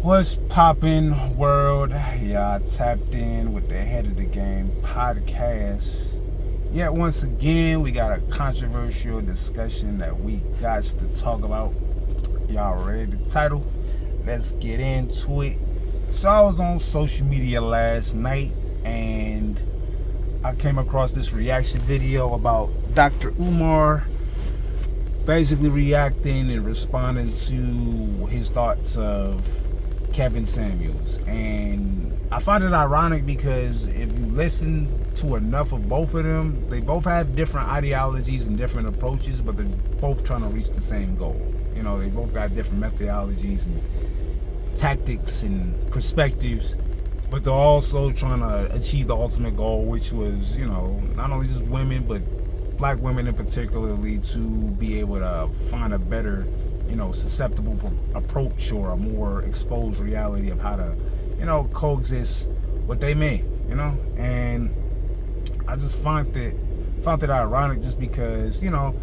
What's poppin', world? Yeah, I tapped in with the Head of the Game podcast. Yet once again, we got a controversial discussion that we got to talk about. Y'all read the title? Let's get into it. So I was on social media last night and I came across this reaction video about Dr. Umar basically reacting and responding to his thoughts of Kevin Samuels. And I find it ironic because if you listen to enough of both of them, they both have different ideologies and different approaches, but they're both trying to reach the same goal. You know, they both got different methodologies and tactics and perspectives, but they're also trying to achieve the ultimate goal, which was, you know, not only just women, but black women in particularly, to be able to find a better, you know, susceptible approach or a more exposed reality of how to, you know, coexist with they men, you know. And I just found it ironic just because, you know,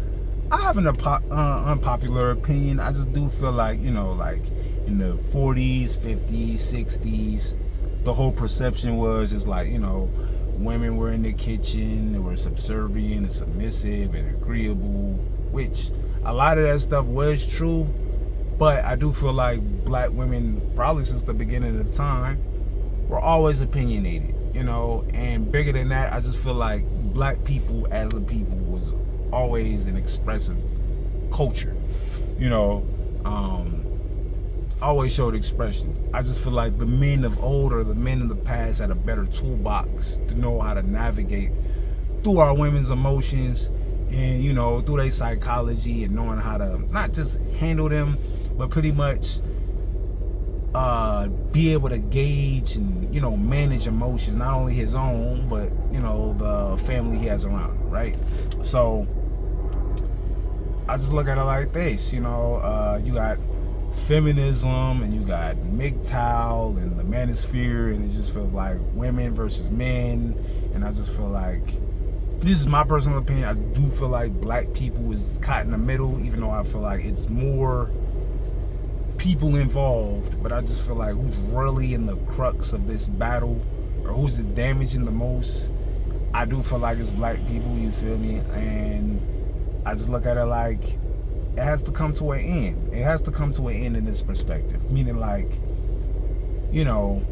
I have an unpopular opinion. I just do feel like, you know, like in the 40s, 50s, 60s, the whole perception was just like, you know, women were in the kitchen, they were subservient and submissive and agreeable, which a lot of that stuff was true, but I do feel like black women, probably since the beginning of time, were always opinionated, you know. And bigger than that, I just feel like black people as a people was always an expressive culture, you know. Always showed expression. I just feel like the men of old or the men in the past had a better toolbox to know how to navigate through our women's emotions and, you know, through their psychology, and knowing how to not just handle them, but pretty much be able to gauge and, you know, manage emotions, not only his own, but, you know, the family he has around him, right? So I just look at it like this, you know, you got feminism and you got MGTOW and the Manosphere, and it just feels like women versus men. And I just feel like, this is my personal opinion, I do feel like black people is caught in the middle, even though I feel like it's more people involved. But I just feel like who's really in the crux of this battle, or who's it damaging the most, I do feel like it's black people, you feel me? And I just look at it like it has to come to an end. It has to come to an end in this perspective. Meaning, like, you know,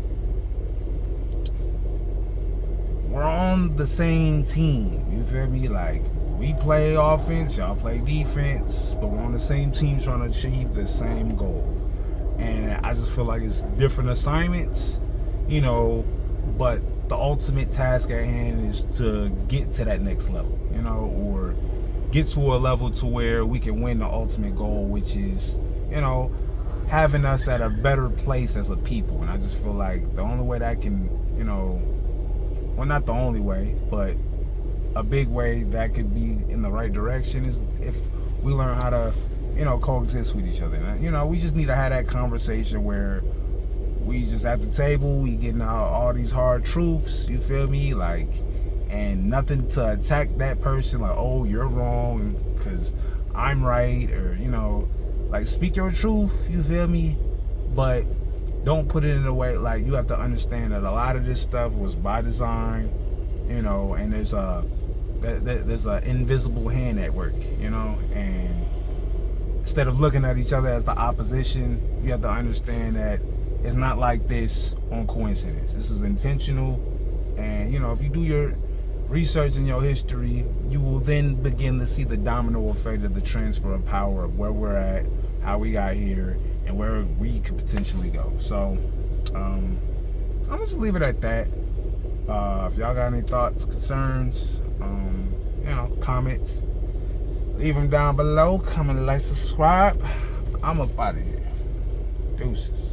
we're on the same team. You feel me? Like, we play offense, y'all play defense, but we're on the same team trying to achieve the same goal. And I just feel like it's different assignments, you know, but the ultimate task at hand is to get to that next level, you know, or get to a level to where we can win the ultimate goal, which is, you know, having us at a better place as a people. And I just feel like the only way that can, you know, well, not the only way, but a big way that could be in the right direction is if we learn how to, you know, coexist with each other. And, you know, we just need to have that conversation where we just at the table, we getting out all these hard truths, you feel me? Like, and nothing to attack that person like, oh, you're wrong because I'm right, or, you know, like, speak your truth, you feel me? But don't put it in a way, like, you have to understand that a lot of this stuff was by design, you know, and there's a invisible hand at work, you know. And instead of looking at each other as the opposition, you have to understand that it's not like this on coincidence. This is intentional. And, you know, if you do your research in your history, you will then begin to see the domino effect of the transfer of power, of where we're at, how we got here, and where we could potentially go. So I'm gonna just leave it at that. If y'all got any thoughts, concerns, you know, comments, leave them down below. Comment, like, subscribe. I'm up out of here. Deuces.